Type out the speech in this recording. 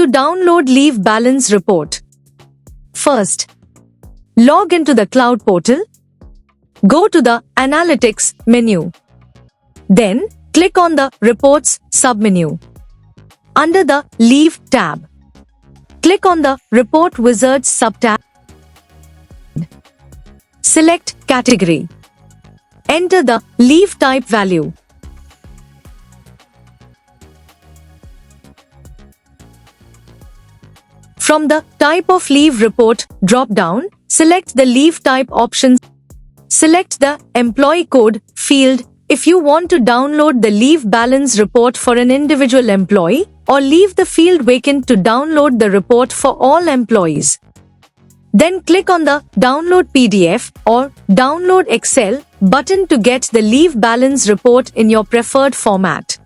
To download leave balance report, first, log into the cloud portal. Go to the Analytics menu. Then, click on the Reports submenu. Under the Leave tab, click on the Report Wizards subtab. Select Category. Enter the leave type value. From the Type of Leave Report drop-down, select the Leave Type option. Select the Employee Code field if you want to download the leave balance report for an individual employee, or leave the field vacant to download the report for all employees. Then click on the Download PDF or Download Excel button to get the leave balance report in your preferred format.